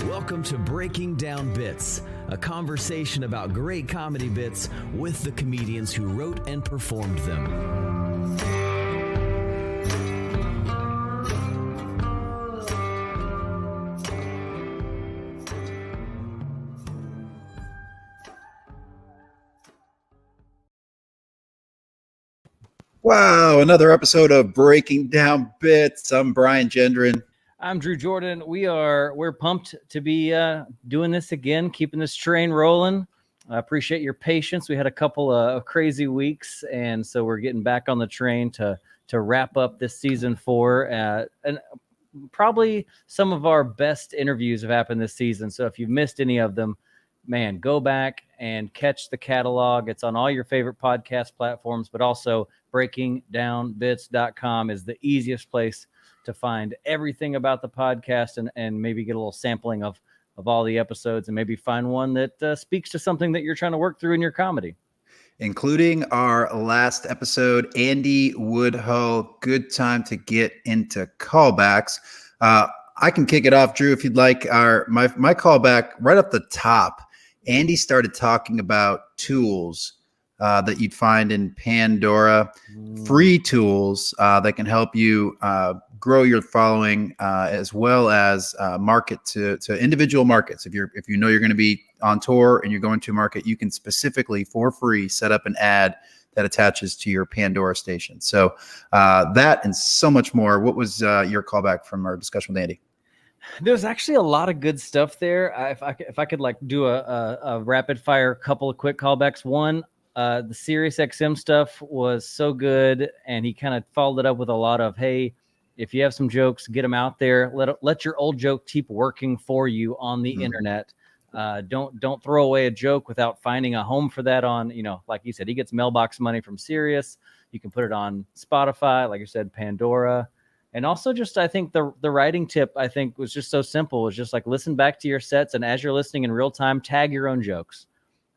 Welcome to Breaking Down Bits, a conversation about great comedy bits with the comedians who wrote and performed them. Wow, another episode of Breaking Down Bits. I'm Brian Gendron. I'm Drew Jordan. We're pumped to be doing this again, keeping this train rolling. I appreciate your patience. We had a couple of crazy weeks, and so we're getting back on the train to wrap up this season 4. And probably some of our best interviews have happened this season. So if you've missed any of them, man, go back and catch the catalog. It's on all your favorite podcast platforms, but also breakingdownbits.com is the easiest place to find everything about the podcast and maybe get a little sampling of all the episodes and maybe find one that speaks to something that you're trying to work through in your comedy. Including our last episode, Andy Woodhull. Good time to get into callbacks. I can kick it off, Drew, if you'd like. My callback right up the top, Andy started talking about tools that you'd find in Pandora, free tools that can help you grow your following as well as market to individual markets. If you know you're going to be on tour and you're going to a market, you can specifically for free set up an ad that attaches to your Pandora station. So that and so much more. What was your callback from our discussion with Andy? There's actually a lot of good stuff there. If I could like do a rapid fire couple of quick callbacks. One, the Sirius XM stuff was so good, and he kind of followed it up with a lot of, hey, if you have some jokes, get them out there. Let your old joke keep working for you on the internet. Don't throw away a joke without finding a home for that on, like you said, he gets mailbox money from Sirius. You can put it on Spotify, like you said, Pandora. And also just, I think the writing tip, I think, was just so simple. It was just like, listen back to your sets, and as you're listening in real time, tag your own jokes.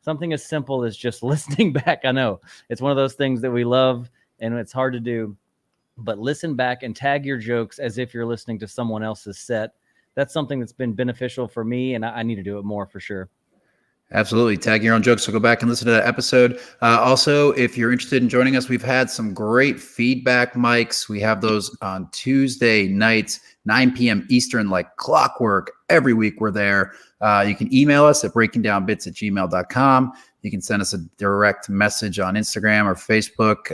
Something as simple as just listening back. I know it's one of those things that we love and it's hard to do, but listen back and tag your jokes as if you're listening to someone else's set. That's something that's been beneficial for me, and I need to do it more for sure. Absolutely. Tag your own jokes. So go back and listen to that episode. Also, if you're interested in joining us, we've had some great feedback mics. We have those on Tuesday nights, 9 p.m. Eastern, like clockwork. Every week we're there. You can email us at breakingdownbits@gmail.com. You can send us a direct message on Instagram or Facebook.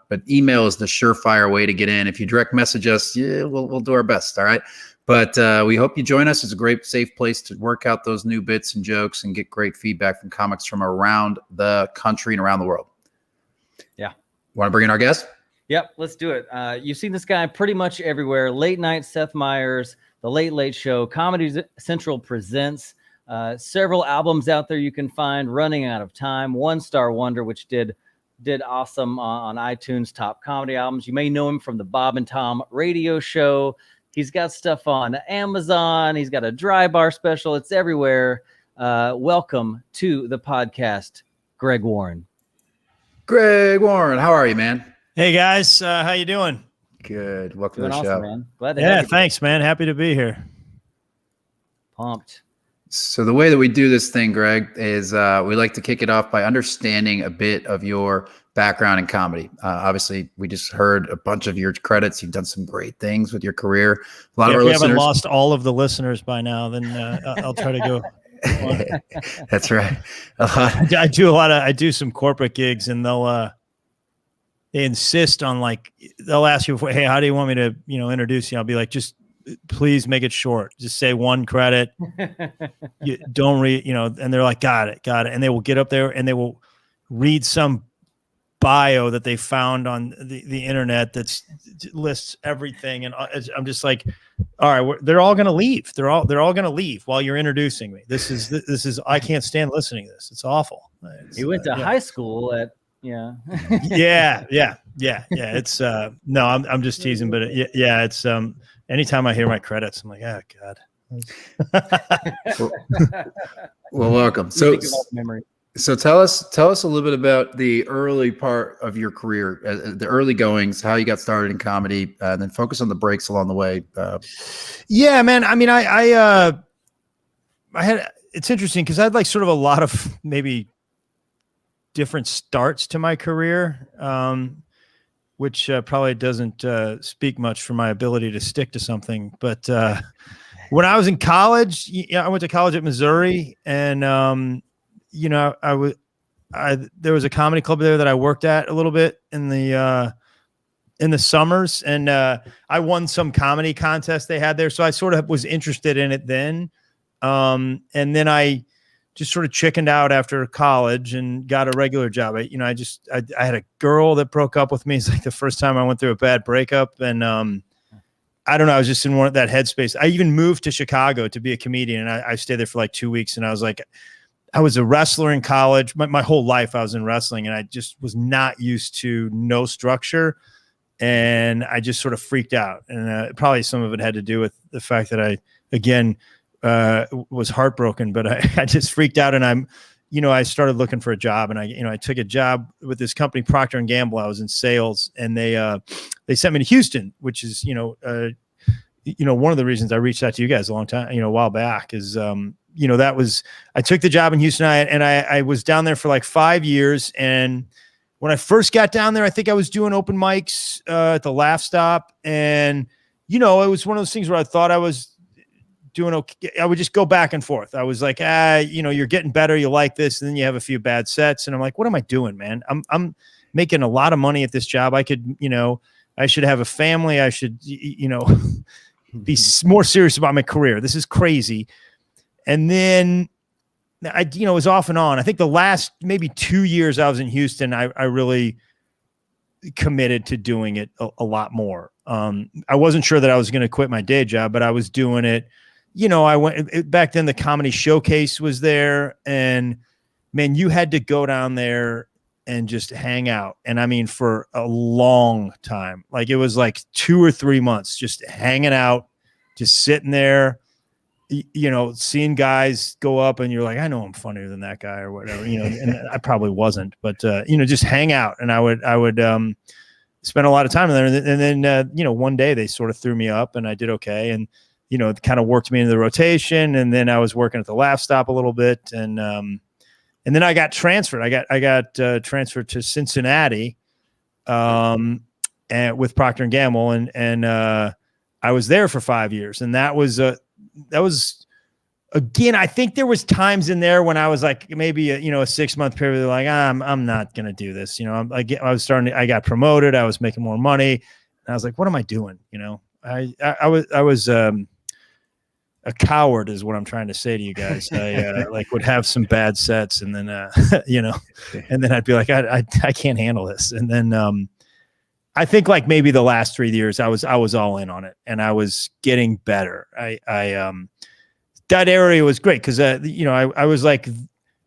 But email is the surefire way to get in. If you direct message us, we'll do our best. All right. But we hope you join us. It's a great, safe place to work out those new bits and jokes and get great feedback from comics from around the country and around the world. Yeah. Want to bring in our guest? Yep, let's do it. You've seen this guy pretty much everywhere. Late Night Seth Meyers, The Late Late Show, Comedy Central presents. Several albums out there you can find. Running Out of Time, One Star Wonder, which did awesome on iTunes top comedy albums. You may know him from the Bob and Tom radio show. He's got stuff on Amazon. He's got a Dry Bar special. It's everywhere. Welcome to the podcast, Greg Warren. Greg Warren, how are you, man? Hey, guys. How you doing? Good. Welcome Doing to the awesome, show. man. Glad to have you. Thanks, man. Happy to be here. Pumped. So the way that we do this thing, Greg, is we like to kick it off by understanding a bit of your background in comedy. Obviously, we just heard a bunch of your credits. You've done some great things with your career. A lot of our if we listeners haven't lost all of the listeners by now, then I'll try to go. That's right. I do some corporate gigs, and they insist on, like, they'll ask you, hey, how do you want me to, introduce you? I'll be like, just please make it short. Just say one credit. You don't read, and they're like, got it. And they will get up there and they will read some bio that they found on the internet that lists everything. And I'm just like, all right, they're all going to leave. They're all going to leave while you're introducing me. This is, I can't stand listening to this. It's awful. You went to high school at, yeah. yeah. It's, no, I'm just teasing, but it's, anytime I hear my credits, I'm like, oh God. Well, welcome. So, So tell us a little bit about the early part of your career, the early goings, how you got started in comedy, and then focus on the breaks along the way. Yeah, man. I mean, I had, it's interesting because I had like sort of a lot of maybe different starts to my career, which probably doesn't speak much for my ability to stick to something. But when I was in college, I went to college at Missouri, and there was a comedy club there that I worked at a little bit in the summers, and I won some comedy contest they had there. So I sort of was interested in it then. And then I just sort of chickened out after college and got a regular job. I had a girl that broke up with me. It's like the first time I went through a bad breakup. And I don't know, I was just in that headspace. I even moved to Chicago to be a comedian, and I stayed there for like 2 weeks. And I was like, I was a wrestler in college. My whole life I was in wrestling, and I just was not used to no structure. And I just sort of freaked out. And probably some of it had to do with the fact that I, again, was heartbroken, but I just freaked out. And I started looking for a job, and I took a job with this company, Procter & Gamble. I was in sales, and they sent me to Houston, which is, one of the reasons I reached out to you guys a while back is, I took the job in Houston, and I was down there for like 5 years. And when I first got down there, I think I was doing open mics at the Laugh Stop. And, it was one of those things where I thought I was doing okay. I would just go back and forth. I was like, you're getting better. You like this. And then you have a few bad sets. And I'm like, what am I doing, man? I'm making a lot of money at this job. I could, I should have a family. I should, be more serious about my career. This is crazy. And then it was off and on. I think the last maybe 2 years I was in Houston, I really committed to doing it a lot more. I wasn't sure that I was going to quit my day job, but I was doing it. I went back then, the Comedy Showcase was there, and man, you had to go down there and just hang out. And I mean, for a long time, like it was like 2 or 3 months, just hanging out, just sitting there, seeing guys go up, and you're like, I know I'm funnier than that guy or whatever, and I probably wasn't, but, just hang out. And I would spend a lot of time there. And then, one day they sort of threw me up, and I did okay. And, it kind of worked me into the rotation. And then I was working at the Laugh Stop a little bit. And then I got transferred. I got transferred to Cincinnati, and with Procter & Gamble. And I was there for 5 years. And that was again, I think there was times in there when I was like, maybe a 6 month period, like, I'm not going to do this. I got promoted. I was making more money, and I was like, what am I doing? I was a coward is what I'm trying to say to you guys. I would have some bad sets, and then, and then I'd be like, I can't handle this. And then, I think like maybe the last 3 years I was all in on it, and I was getting better. That area was great because I was like,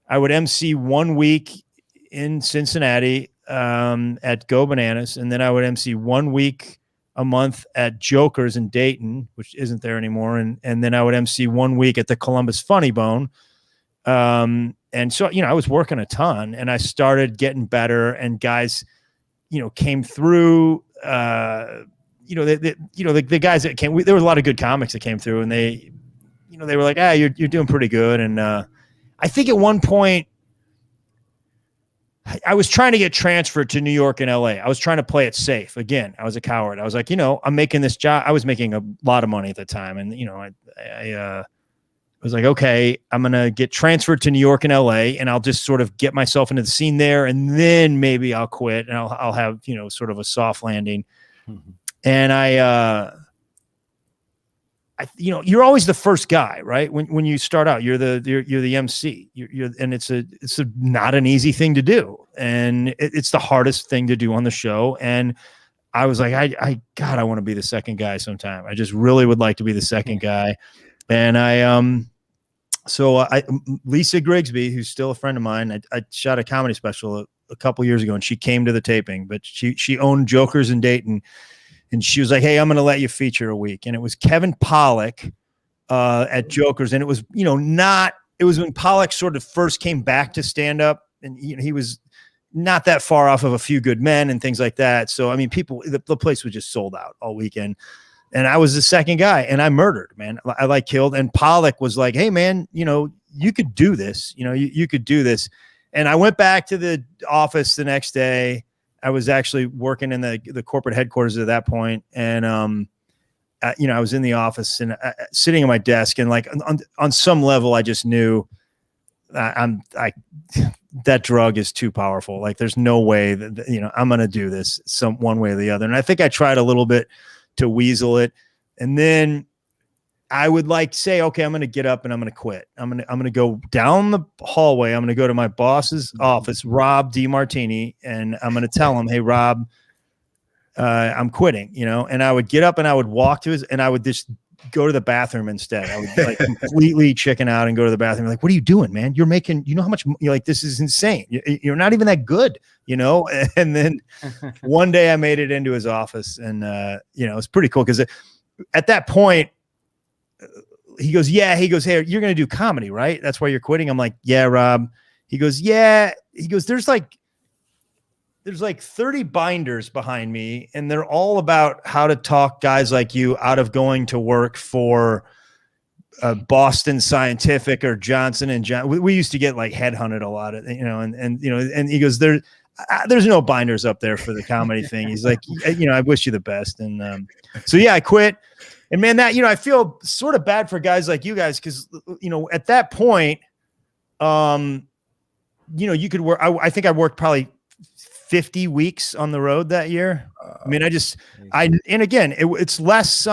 I would MC 1 week in Cincinnati at Go Bananas, and then I would MC 1 week a month at Jokers in Dayton, which isn't there anymore, and then I would MC 1 week at the Columbus Funny Bone. And so I was working a ton, and I started getting better, and guys came through. The guys that came, there was a lot of good comics that came through, and they were like, you're doing pretty good. And I think at one point I was trying to get transferred to New York and LA. I was trying to play it safe. Again, I was a coward. I was like, I'm making this job. I was making a lot of money at the time. And, I was like, okay, I'm going to get transferred to New York and LA, and I'll just sort of get myself into the scene there. And then maybe I'll quit, and I'll have, sort of a soft landing. Mm-hmm. And you're always the first guy, right? When you start out, you're the MC. And it's not an easy thing to do, and it's the hardest thing to do on the show. And I was like, I want to be the second guy sometime. I just really would like to be the second guy. And so Lisa Grigsby, who's still a friend of mine, I shot a comedy special a couple years ago, and she came to the taping, but she owned Jokers in Dayton. And she was like, hey, I'm going to let you feature a week. And it was Kevin Pollak at Jokers. And it was, not it was when Pollock sort of first came back to stand up, and he was not that far off of A Few Good Men and things like that. So, I mean, the place was just sold out all weekend. And I was the second guy, and I murdered, man. I like killed. And Pollock was like, hey, man, you could do this. You could do this. And I went back to the office the next day. I was actually working in the corporate headquarters at that point. And, I was in the office and sitting at my desk, and like on some level, I just knew that drug is too powerful. Like there's no way that, I'm going to do this one way or the other. And I think I tried a little bit to weasel it. And then I would say, okay, I'm going to get up and I'm going to quit. I'm going to go down the hallway. I'm going to go to my boss's office, Rob DeMartini, and I'm going to tell him, hey, Rob, I'm quitting, and I would get up and I would walk to and I would just go to the bathroom instead. I would completely chicken out and go to the bathroom. Like, what are you doing, man? You're making, how much, this is insane. You're not even that good, And then one day I made it into his office, and, it was pretty cool because at that point, he goes, yeah. He goes, hey, you're going to do comedy, right? That's why you're quitting. I'm like, yeah, Rob. He goes, yeah. He goes, there's like 30 binders behind me, and they're all about how to talk guys like you out of going to work for Boston Scientific or Johnson and Johnson. We used to get like headhunted a lot, and he goes, there's no binders up there for the comedy thing. He's like, I wish you the best. And so, yeah, I quit. And man, that, I feel sort of bad for guys like you guys. Cause at that point, you could work. I think I worked probably 50 weeks on the road that year. I mean, and again, it's less,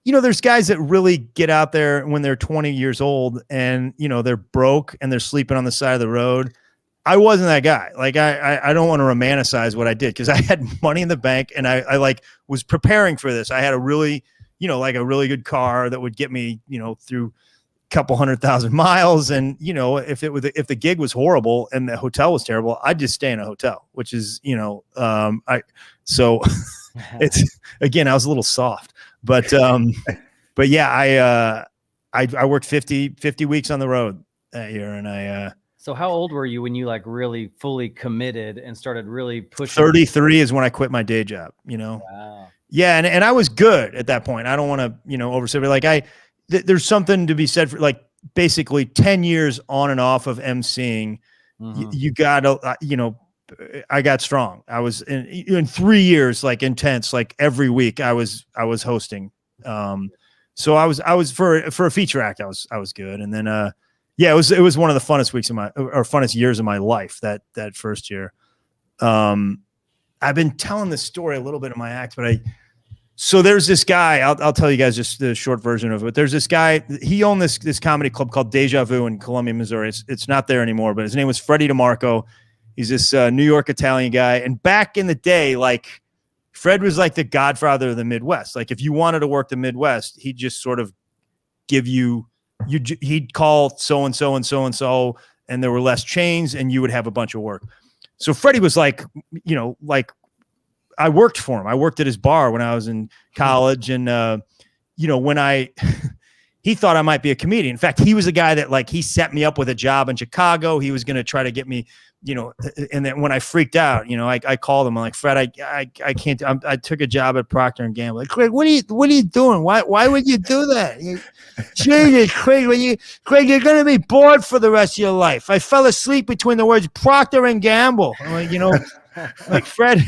there's guys that really get out there when they're 20 years old and, they're broke and they're sleeping on the side of the road. I wasn't that guy. Like, I don't want to romanticize what I did, because I had money in the bank, and I was preparing for this. I had a really, a really good car that would get me, through couple 100,000 miles. And, if the gig was horrible and the hotel was terrible, I'd just stay in a hotel, which is, it's, again, I was a little soft, but yeah, I worked 50 weeks on the road that year. And so how old were you when you really fully committed and started really pushing? 33 is when I quit my day job, Wow. Yeah. And I was good at that point. I don't want to, overstate, but there's something to be said for basically 10 years on and off of emceeing. Mm-hmm. You got to, I got strong. I was in 3 years, intense, every week I was hosting. So I was for a feature act, I was good. And then, yeah, it was one of the funnest weeks funnest years of my life, that first year. I've been telling this story a little bit in my act, but so there's this guy, I'll tell you guys just the short version of it. There's this guy, he owned this comedy club called Deja Vu in Columbia, Missouri. It's not there anymore, but his name was Freddie DeMarco. He's this New York Italian guy. And back in the day, Fred was like the godfather of the Midwest. If you wanted to work the Midwest, he'd just sort of give he'd call so-and-so and so-and-so, and there were less chains, and you would have a bunch of work. So Freddie was I worked for him. I worked at his bar when I was in college. And, when he thought I might be a comedian. In fact, he was a guy that he set me up with a job in Chicago. He was going to try to get me, and then when I freaked out, I called him. I'm like, Fred, I can't, I took a job at Procter & Gamble. Craig, what are you doing? Why would you do that? Jesus, Craig, Craig, you're going to be bored for the rest of your life. I fell asleep between the words Procter & Gamble. I'm like, Fred,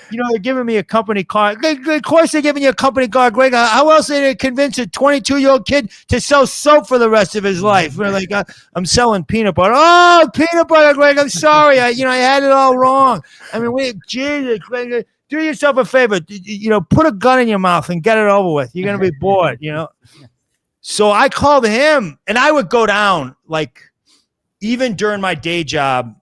they're giving me a company car. Of course they're giving you a company car, Greg. How else are they going to convince a 22-year-old kid to sell soap for the rest of his life? We're I'm selling peanut butter. Oh, peanut butter, Greg. I'm sorry. I had it all wrong. I mean, Jesus, Greg, do yourself a favor. Put a gun in your mouth and get it over with. You're going to be bored, So I called him, and I would go down, even during my day job,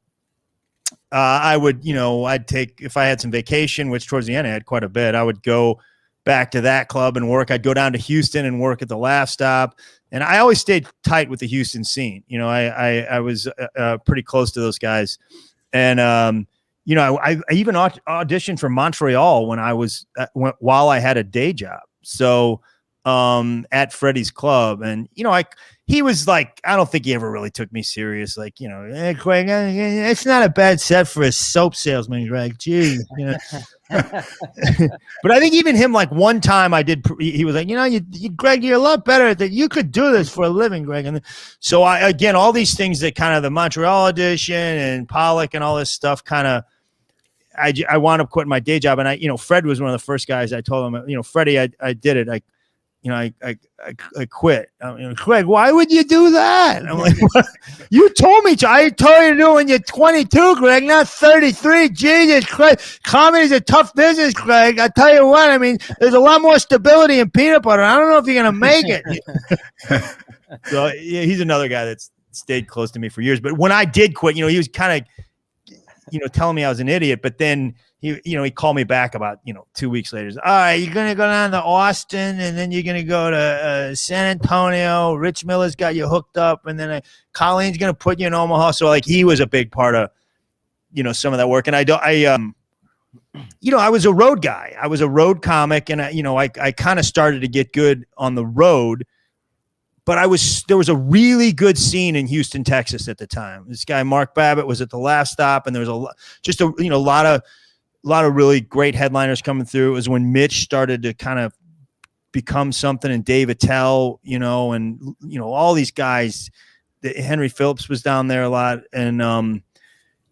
I would, I'd take, if I had some vacation, which towards the end I had quite a bit, I would go back to that club and work. I'd go down to Houston and work at the Laugh Stop. And I always stayed tight with the Houston scene. I was pretty close to those guys. And, I even auditioned for Montreal when I was, while I had a day job. So at Freddie's Club. And, he was like, I don't think he ever really took me serious. Like, hey, Greg, it's not a bad set for a soap salesman, Greg. Gee, But I think even him, like one time he was like, Greg, you're a lot better at that. You could do this for a living, Greg. And so again, all these things that kind of the Montreal edition and Pollock and all this stuff kind of, I wound up quitting my day job. And Fred was one of the first guys I told him, Freddie, I did it. I quit. Greg, why would you do that? I'm like, you told me to. I told you to do it when you're 22, Greg, not 33. Jesus Christ. Comedy's a tough business, Greg. I tell you what, there's a lot more stability in peanut butter. I don't know if you're going to make it. So yeah, he's another guy that's stayed close to me for years. But when I did quit, he was kind of, telling me I was an idiot, but then he called me back about 2 weeks later. All right, you're gonna go down to Austin, and then you're gonna go to San Antonio. Rich Miller's got you hooked up, and then Colleen's gonna put you in Omaha. So like he was a big part of some of that work. And I was a road guy. I was a road comic, and I kind of started to get good on the road. But there was a really good scene in Houston, Texas at the time. This guy Mark Babbitt was at the Laugh Stop, and there was a lot of really great headliners coming through. It was when Mitch started to kind of become something, and Dave Attell, and all these guys. Henry Phillips was down there a lot, and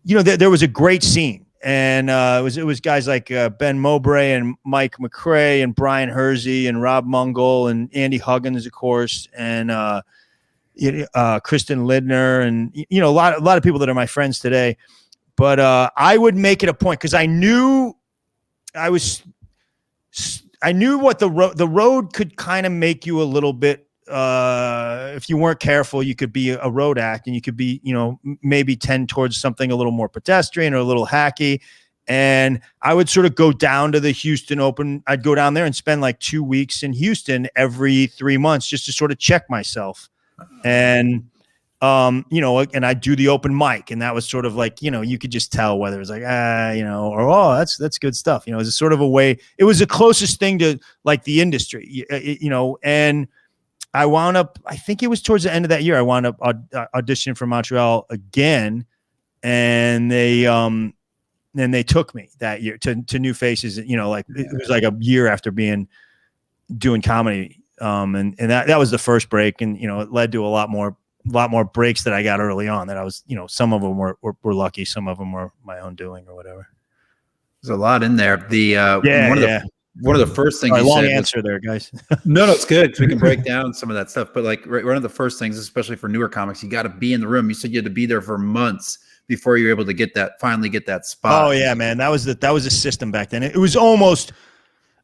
there was a great scene. And it was guys like Ben Mowbray and Mike McRae and Brian Hersey and Rob Mungle and Andy Huggins, of course, and Kristen Lidner, and a lot of people that are my friends today. But I would make it a point because I knew what the road could kind of make you a little bit. If you weren't careful, you could be a road act, and you could be, maybe tend towards something a little more pedestrian or a little hacky. And I would sort of go down to the Houston Open. I'd go down there and spend like 2 weeks in Houston every 3 months just to sort of check myself. And, and I'd do the open mic, and that was sort of like, you could just tell whether it was like, or, oh, that's good stuff. It was a sort of a way, it was the closest thing to like the industry, and I wound up, I think it was towards the end of that year, I wound up auditioning for Montreal again, and they took me that year to New Faces. Like it was like a year after doing comedy, and that was the first break, and it led to a lot more breaks that I got early on. That I was, some of them were lucky, some of them were my own doing or whatever. There's a lot in there. One of the first things. Sorry, long answer there, guys. No, it's good. We can break down some of that stuff. But like one of the first things, especially for newer comics, you got to be in the room. You said you had to be there for months before you're able to finally get that spot. Oh yeah, man, that was a system back then. It was almost,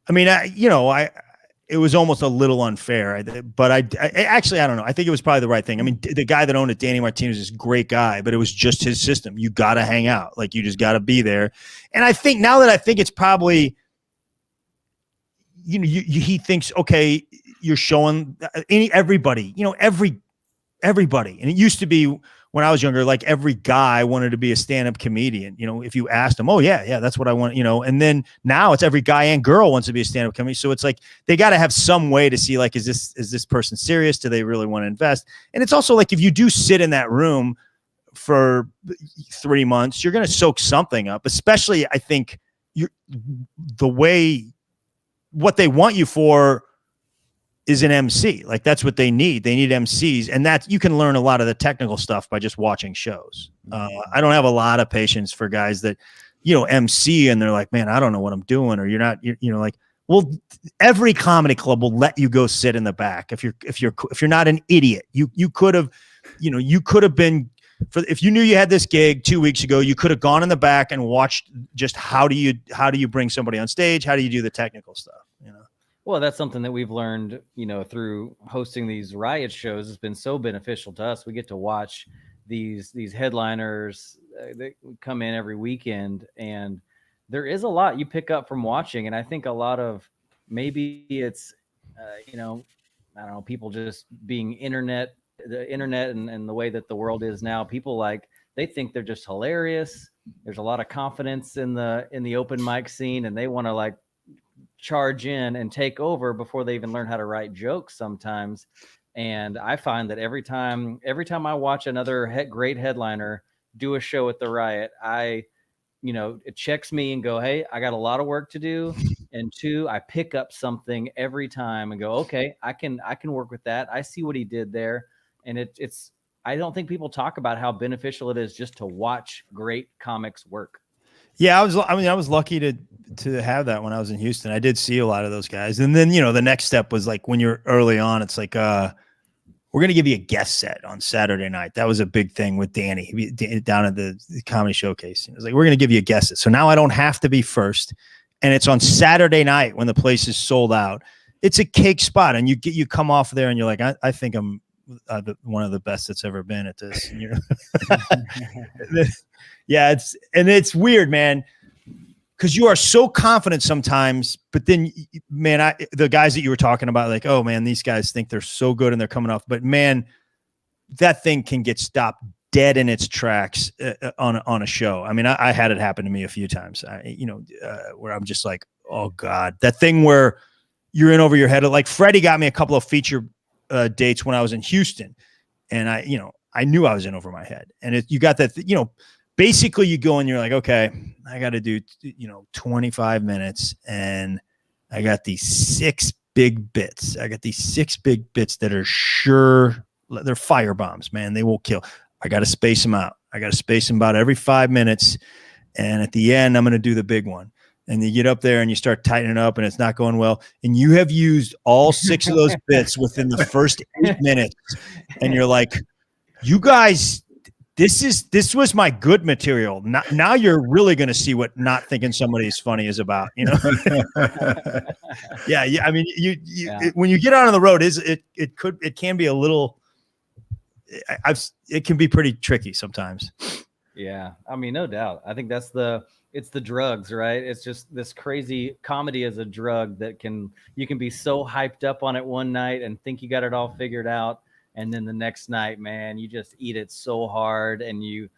it was almost a little unfair. But I actually, I don't know. I think it was probably the right thing. The guy that owned it, Danny Martinez, is a great guy, but it was just his system. You got to hang out. Like you just got to be there. And I think now that I think it's probably, he thinks, okay, you're showing everybody, everybody. And it used to be when I was younger, like every guy wanted to be a stand-up comedian. If you asked them, oh yeah, that's what I want, and then now it's every guy and girl wants to be a stand-up comedian. So it's like, they got to have some way to see, like, is this person serious? Do they really want to invest? And it's also like, if you do sit in that room for 3 months, you're going to soak something up, especially I think what they want you for is an MC. Like that's what they need. They need MCs. And that you can learn a lot of the technical stuff by just watching shows. I don't have a lot of patience for guys that, MC and they're like, man, I don't know what I'm doing. Or you're not, like, well, every comedy club will let you go sit in the back. If you're not an idiot, you could have been, if you knew you had this gig 2 weeks ago, you could have gone in the back and watched just how do you bring somebody on stage? How do you do the technical stuff? Well, that's something that we've learned, through hosting these riot shows. It's been so beneficial to us. We get to watch these headliners that come in every weekend, and there is a lot you pick up from watching. And I think a lot of, maybe it's, I don't know, people just being the internet and the way that the world is now, people they think they're just hilarious. There's a lot of confidence in the open mic scene, and they want to charge in and take over before they even learn how to write jokes sometimes. And I find that every time I watch another great headliner do a show at the Riot, it checks me and go, hey, I got a lot of work to do. And 2, I pick up something every time and go, okay, I can work with that. I see what he did there. And I don't think people talk about how beneficial it is just to watch great comics work. Yeah, I was lucky to have that when I was in Houston. I did see a lot of those guys. And then, the next step was like when you're early on, it's like, we're going to give you a guest set on Saturday night. That was a big thing with Danny down at the Comedy Showcase. It was like, we're going to give you a guest set. So now I don't have to be first. And it's on Saturday night when the place is sold out. It's a cake spot. And you come off there and you're like, I think I'm one of the best that's ever been at this. Yeah, it's weird, man, because you are so confident sometimes, but then, man, the guys that you were talking about, like, oh man, these guys think they're so good and they're coming off, but man, that thing can get stopped dead in its tracks on a show. I mean, I had it happen to me a few times, where I'm just like, oh God, that thing where you're in over your head. Like Freddie got me a couple of feature dates when I was in Houston, and I knew I was in over my head. And you got that, basically you go and you're like, okay, I got to do, 25 minutes and I got these 6 big bits. I got these 6 big bits that are sure they're fire bombs, man. They will kill. I got to space them out. I got to space them about every 5 minutes. And at the end, I'm going to do the big one. And you get up there and you start tightening up and it's not going well. And you have used all 6 of those bits within the first 8 minutes. And you're like, you guys, this was my good material. Now you're really going to see what not thinking somebody is funny is about, Yeah. I mean, when you get out on the road, it can be a little, it can be pretty tricky sometimes. Yeah. I mean, no doubt. I think it's the drugs, right? It's just this crazy comedy is a drug that you can be so hyped up on it one night and think you got it all figured out. And then the next night, man, you just eat it so hard and you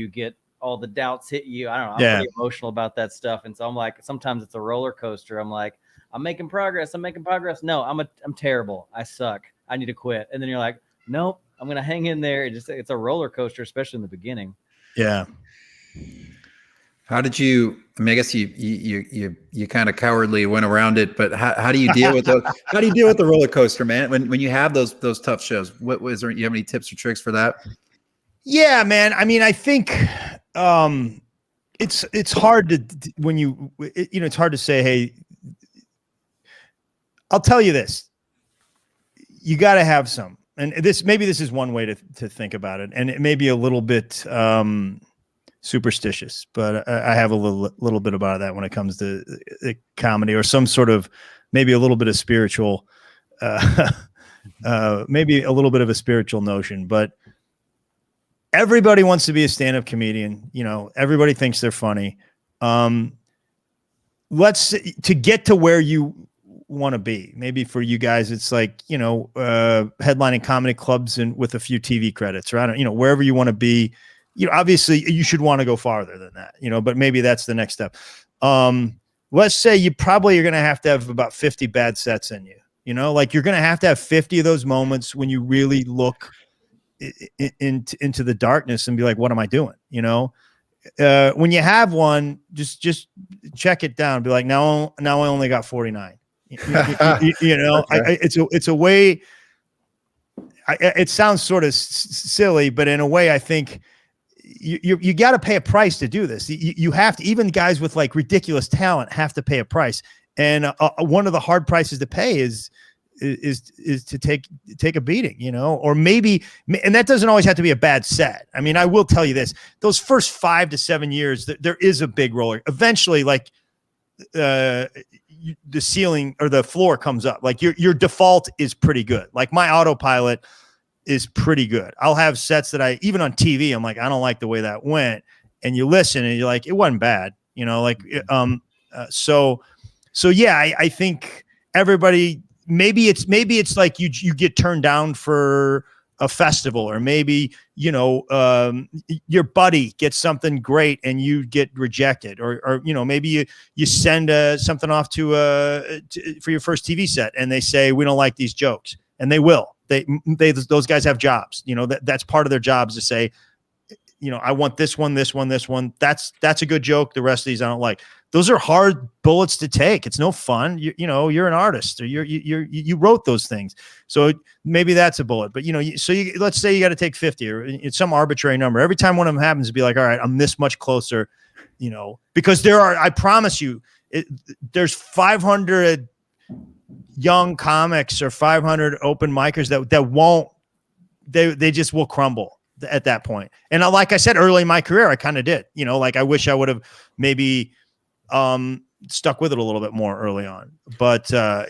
get all the doubts hit you. I don't know. I'm pretty emotional about that stuff. And so I'm like, sometimes it's a roller coaster. I'm like, I'm making progress. No, I'm terrible. I suck. I need to quit. And then you're like, nope, I'm going to hang in there. It's a roller coaster, especially in the beginning. Yeah. How did you? I mean, I guess you kind of cowardly went around it, but how do you deal with how do you deal with the roller coaster, man? When you have those tough shows, what was there? You have any tips or tricks for that? Yeah, man. I mean, I think it's hard to it's hard to say, hey, I'll tell you this. You got to have some, and this is one way to think about it, and it may be a little bit superstitious, but I have a little bit about that when it comes to comedy or some sort of maybe a little bit of spiritual, maybe a little bit of a spiritual notion. But everybody wants to be a stand-up comedian. Everybody thinks they're funny. To get to where you want to be, maybe for you guys, it's like, headlining comedy clubs and with a few TV credits, or I don't, wherever you want to be. Obviously you should want to go farther than that, but maybe that's the next step. Let's say you probably are going to have about 50 bad sets in you, like you're going to have 50 of those moments when you really look into the darkness and be like, what am I doing? When you have one, just check it down. Be like, now I only got 49, it's a way. It sounds sort of silly, but in a way, I think you got to pay a price to do this. You have to, even guys with like ridiculous talent have to pay a price. And one of the hard prices to pay is to take a beating, or maybe, and that doesn't always have to be a bad set. I mean, I will tell you this, those first 5 to 7 years, there is a big roller. Eventually, like the ceiling or the floor comes up, like your default is pretty good. Like my autopilot is pretty good. I'll have sets that even on TV, I'm like, I don't like the way that went. And you listen and you're like, it wasn't bad, so yeah, I think everybody, maybe it's like you get turned down for a festival, or maybe, your buddy gets something great and you get rejected, or maybe you send something off for your first TV set and they say, we don't like these jokes, and they will. Those guys have jobs, that's part of their jobs to say, I want this one. That's a good joke. The rest of these I don't like. Those are hard bullets to take. It's no fun. You're an artist, or you wrote those things. So maybe that's a bullet. But let's say you got to take 50, or it's some arbitrary number. Every time one of them happens, be like, all right, I'm this much closer. Because I promise you, there's 500 young comics or 500 open micers that won't. They just will crumble at that point. And like I said, early in my career, I kind of did, I wish I would have maybe stuck with it a little bit more early on. But there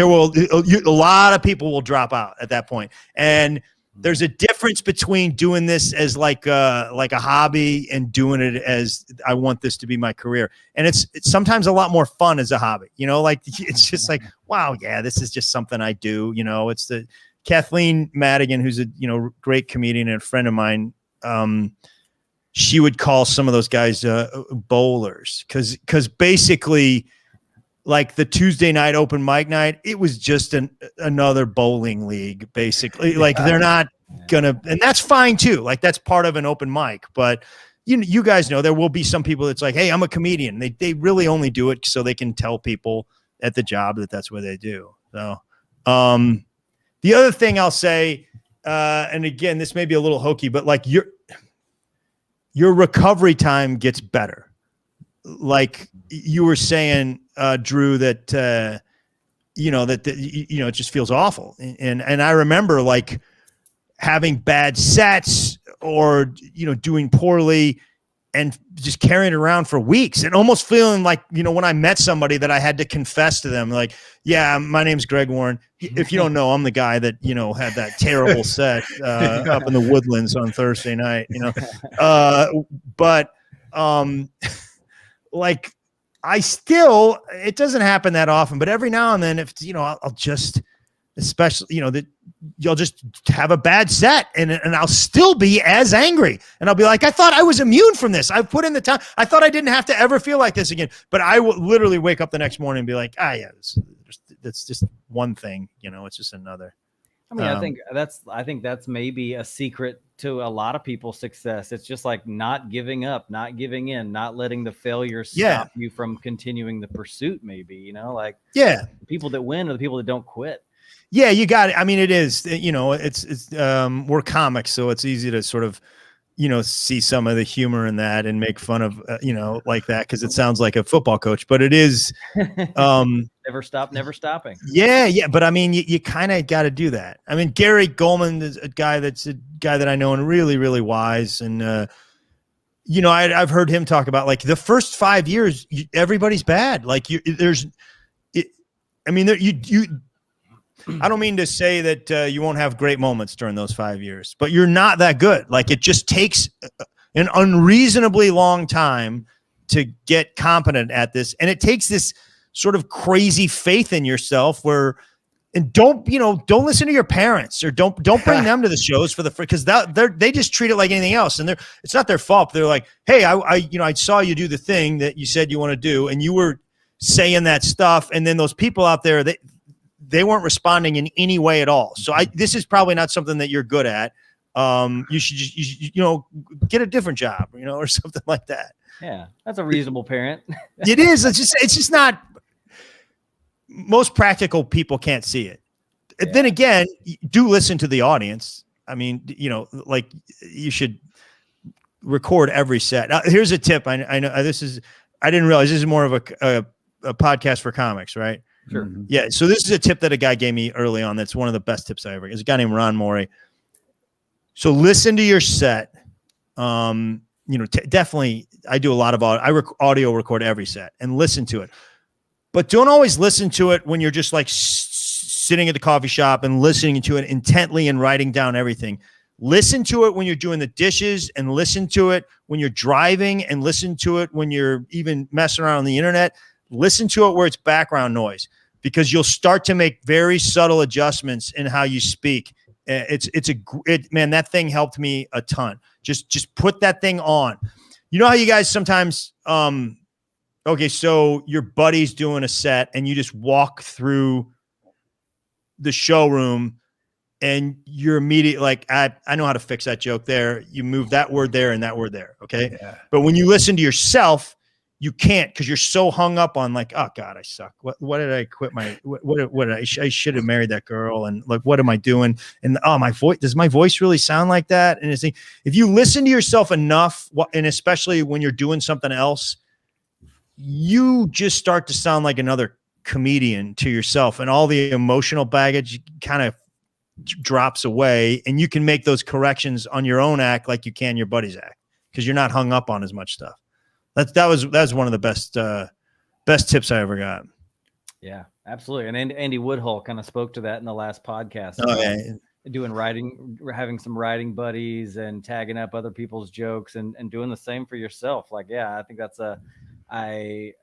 will a lot of people will drop out at that point. And there's a difference between doing this as like a hobby and doing it as I want this to be my career. And it's sometimes a lot more fun as a hobby, it's just like, wow, yeah, this is just something I do. It's the Kathleen Madigan, who's a great comedian and a friend of mine. She would call some of those guys bowlers, because basically, like the Tuesday night open mic night, it was just another bowling league. Basically, like they're not gonna, and that's fine too. Like that's part of an open mic. But you guys know there will be some people that's like, hey, I'm a comedian. They really only do it so they can tell people at the job that that's what they do. So. The other thing I'll say, and again, this may be a little hokey, but like your recovery time gets better. Like you were saying, Drew, that it just feels awful, and I remember like having bad sets or doing poorly, and just carrying it around for weeks, and almost feeling like, when I met somebody that I had to confess to them, like, yeah, my name's Greg Warren. If you don't know, I'm the guy that, had that terrible set up in the Woodlands on Thursday night, but like it doesn't happen that often, but every now and then, if, I'll just, especially, that you'll just have a bad set and I'll still be as angry, and I'll be like, I thought I was immune from this. I've put in the time. I thought I didn't have to ever feel like this again, but I will literally wake up the next morning and be like, that's just one thing, it's just another. I mean, I think that's maybe a secret to a lot of people's success. It's just like not giving up, not giving in, not letting the failure stop you from continuing the pursuit. Maybe, the people that win are the people that don't quit. Yeah, you got it. I mean, it is, it's we're comics, so it's easy to sort of, see some of the humor in that and make fun of, like that, because it sounds like a football coach, but it is never stopping. Yeah. But I mean, you kind of got to do that. I mean, Gary Goldman is a guy that I know and really, really wise. And, I've heard him talk about like the first 5 years, everybody's bad. Like I don't mean to say that you won't have great moments during those 5 years, but you're not that good. Like it just takes an unreasonably long time to get competent at this. And it takes this sort of crazy faith in yourself and don't listen to your parents, or don't bring them to the shows because they just treat it like anything else. And it's not their fault. They're like, hey, I saw you do the thing that you said you want to do, and you were saying that stuff. And then those people out there, they weren't responding in any way at all. So this is probably not something that you're good at. You should just, get a different job, or something like that. Yeah. That's a reasonable parent. It is. It's just not, most practical people can't see it. Yeah. Then again, do listen to the audience. I mean, like you should record every set. Now, here's a tip. I know I didn't realize this is more of a podcast for comics, right? Sure. Yeah. So this is a tip that a guy gave me early on. That's one of the best tips I ever got. It's a guy named Ron Morey. So listen to your set. Definitely I do a lot of audio record every set and listen to it, but don't always listen to it when you're just like sitting at the coffee shop and listening to it intently and writing down everything. Listen to it when you're doing the dishes, and listen to it when you're driving, and listen to it when you're even messing around on the internet. Listen to it where it's background noise, because you'll start to make very subtle adjustments in how you speak. Man, that thing helped me a ton. Just put that thing on. You know how you guys sometimes, okay, so your buddy's doing a set and you just walk through the showroom and you're immediately like, I know how to fix that joke there. You move that word there and that word there. Okay. Yeah. But when you listen to yourself, you can't, because you're so hung up on like, oh God, I suck. What did I quit what did I should have married that girl. And like, what am I doing? And my voice, does my voice really sound like that? And it's like, if you listen to yourself enough, and especially when you're doing something else, you just start to sound like another comedian to yourself, and all the emotional baggage kind of drops away, and you can make those corrections on your own act like you can your buddy's act, because you're not hung up on as much stuff. That was one of the best tips I ever got. Yeah, absolutely. And Andy Woodhull kind of spoke to that in the last podcast. Oh, yeah. Doing writing, having some writing buddies and tagging up other people's jokes and doing the same for yourself. Like, yeah, I think that's I've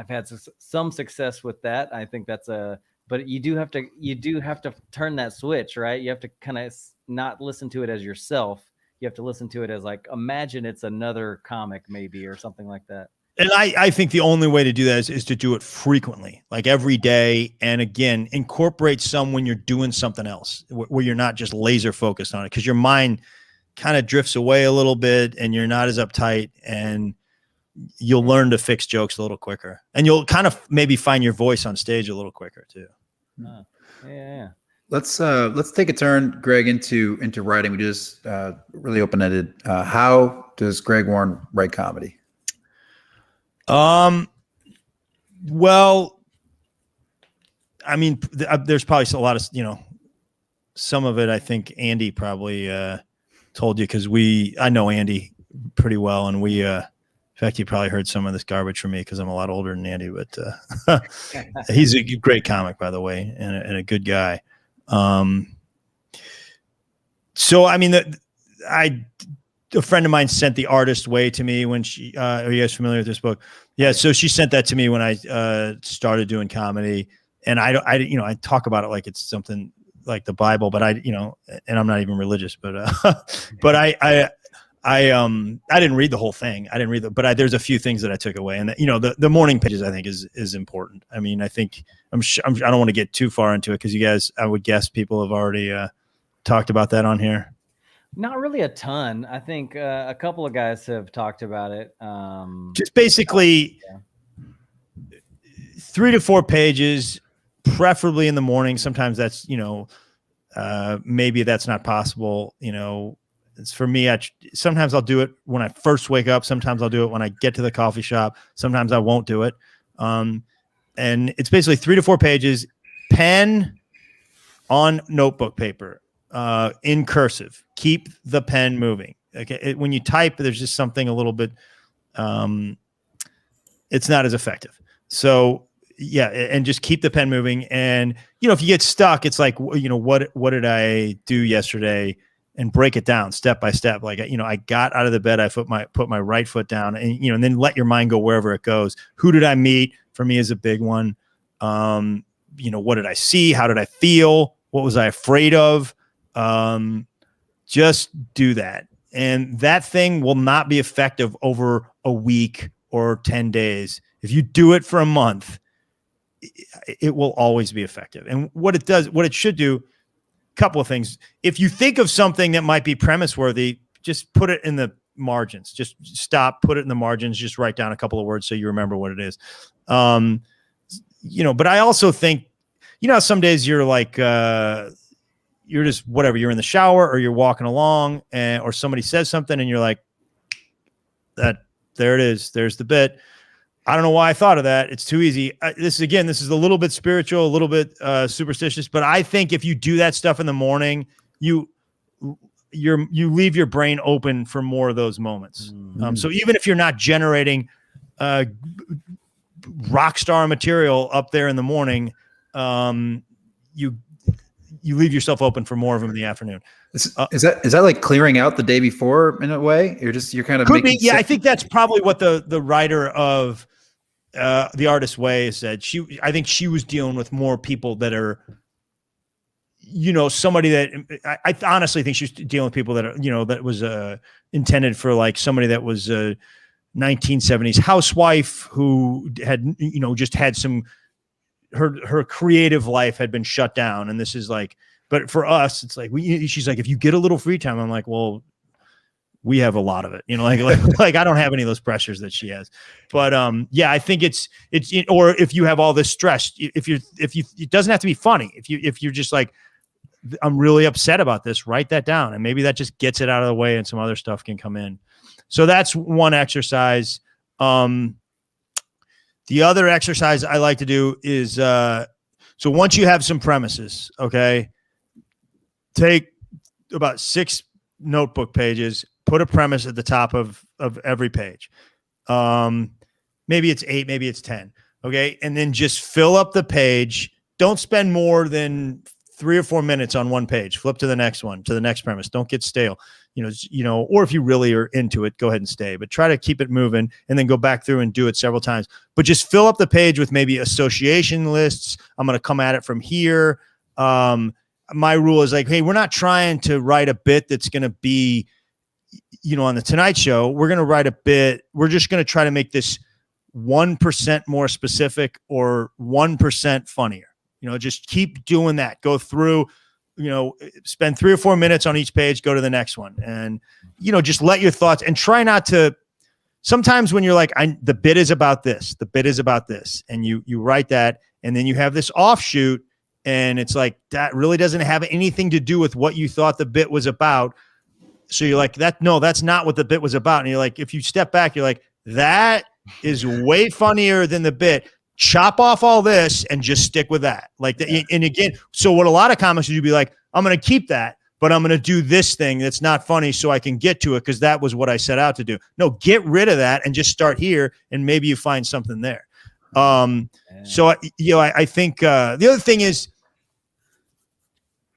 had some success with that. I think but you do have to turn that switch, right? You have to kind of not listen to it as yourself. You have to listen to it as like, imagine it's another comic maybe, or something like that. And I think the only way to do that is to do it frequently, like every day. And again, incorporate some when you're doing something else where you're not just laser focused on it, because your mind kind of drifts away a little bit and you're not as uptight, and you'll learn to fix jokes a little quicker, and you'll kind of maybe find your voice on stage a little quicker too. Yeah. Let's take a turn, Greg, into writing. We just really open-ended. How does Greg Warren write comedy? Well, I mean, there's probably a lot of, some of it I think Andy probably told you, because I know Andy pretty well, and in fact, you probably heard some of this garbage from me because I'm a lot older than Andy, but he's a great comic, by the way, and a good guy. So, I mean, a friend of mine sent The Artist's Way to me when she, are you guys familiar with this book? Yeah. So she sent that to me when I started doing comedy, and I talk about it like it's something like the Bible, but and I'm not even religious, but I didn't read the whole thing. I didn't read but there's a few things that I took away, and the morning pages I think is important. I mean, I think I don't want to get too far into it, because you guys, I would guess people have already talked about that on here. Not really a ton. I think a couple of guys have talked about it. Just basically 3 to 4 pages, preferably in the morning. Sometimes that's, maybe that's not possible. It's for me. Sometimes I'll do it when I first wake up. Sometimes I'll do it when I get to the coffee shop. Sometimes I won't do it. And it's basically 3 to 4 pages, pen on notebook paper, in cursive. Keep the pen moving. Okay. When you type, there's just something a little bit, it's not as effective. So yeah. And just keep the pen moving. And, if you get stuck, it's like, what did I do yesterday? And break it down step by step. Like, I got out of the bed, I put my right foot down, and, and then let your mind go wherever it goes. Who did I meet? For me is a big one. What did I see? How did I feel? What was I afraid of? Just do that. And that thing will not be effective over a week or 10 days. If you do it for a month, it will always be effective. And what it should do, couple of things. If you think of something that might be premise worthy, just put it in the margins. Just stop, put it in the margins, just write down a couple of words so you remember what it is. But I also think, some days you're like, you're just whatever, you're in the shower or you're walking along, or somebody says something and you're like, there it is. There's the bit. I don't know why I thought of that. It's too easy. This is a little bit spiritual, a little bit superstitious, but I think if you do that stuff in the morning, you leave your brain open for more of those moments. So even if you're not generating rock star material up there in the morning, you leave yourself open for more of them in the afternoon. Is that like clearing out the day before in a way? You're kind of could be. Yeah, I think that's probably what the writer of The Artist's Way said. I think she was dealing with more people that are, somebody that I honestly think she's dealing with people that are, that was intended for like somebody that was a 1970s housewife who had, just had some, her creative life had been shut down. And this is like, but for us, it's like, she's like, if you get a little free time, I'm like, well, we have a lot of it, like I don't have any of those pressures that she has, but yeah, I think it's, or if you have all this stress, it doesn't have to be funny. If you're just like, I'm really upset about this, write that down. And maybe that just gets it out of the way and some other stuff can come in. So that's one exercise. The other exercise I like to do is, so once you have some premises, okay, take about 6 notebook pages, put a premise at the top of every page. Maybe it's 8, maybe it's 10. Okay. And then just fill up the page. Don't spend more than 3 or 4 minutes on one page. Flip to the next one, to the next premise. Don't get stale, or if you really are into it, go ahead and stay, but try to keep it moving and then go back through and do it several times, but just fill up the page with maybe association lists. I'm going to come at it from here. My rule is like, hey, we're not trying to write a bit that's going to be, on the Tonight Show. We're going to write a bit. We're just going to try to make this 1% more specific or 1% funnier. Just keep doing that. Go through, spend 3 or 4 minutes on each page, go to the next one. And, just let your thoughts and try not to, sometimes when you're like, the bit is about this, and you write that, and then you have this offshoot and it's like, that really doesn't have anything to do with what you thought the bit was about. So you're like, that's not what the bit was about. And you're like, if you step back, you're like, that is way funnier than the bit. Chop off all this and just stick with that. And again, so what a lot of comics would be like, I'm going to keep that, but I'm going to do this thing that's not funny so I can get to it because that was what I set out to do. No, get rid of that and just start here, and maybe you find something there. So I think the other thing is,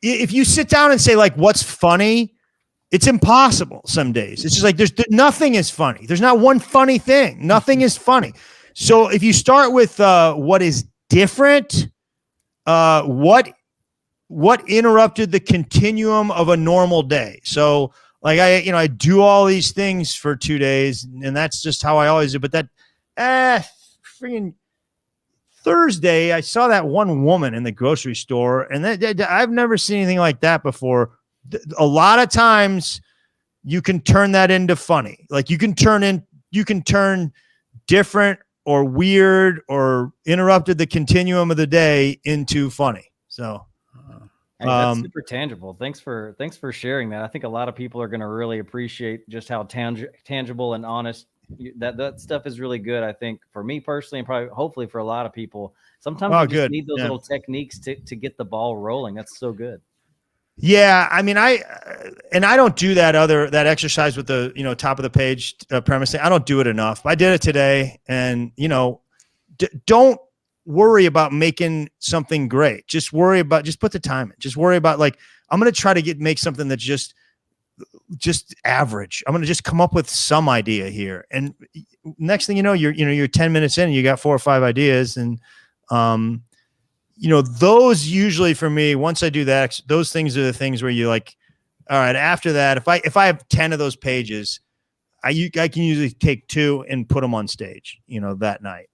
if you sit down and say like, what's funny, it's impossible some days. It's just like nothing is funny. There's not one funny thing. Nothing is funny. So if you start with what is different, what interrupted the continuum of a normal day. So like I do all these things for 2 days, and that's just how I always do. But that freaking Thursday, I saw that one woman in the grocery store, and I've never seen anything like that before. A lot of times you can turn that into funny. Like you can turn different or weird or interrupted the continuum of the day into funny. So hey, that's super tangible. Thanks for sharing that. I think a lot of people are going to really appreciate just how tangible and honest that stuff is. Really good. I think for me personally, and probably hopefully for a lot of people, sometimes you just need those little techniques to get the ball rolling. That's so good. Yeah, I mean, I don't do that exercise with the top of the page premise. I don't do it enough. I did it today, and don't worry about making something great. Just put the time in. Just worry about like, I'm going to try to make something that's just average. I'm going to just come up with some idea here, and next thing you know, you're 10 minutes in, and you got 4 or 5 ideas, and those usually for me, once I do that, those things are the things where you're like, all right, after that, if I have 10 of those pages, I can usually take 2 and put them on stage, that night.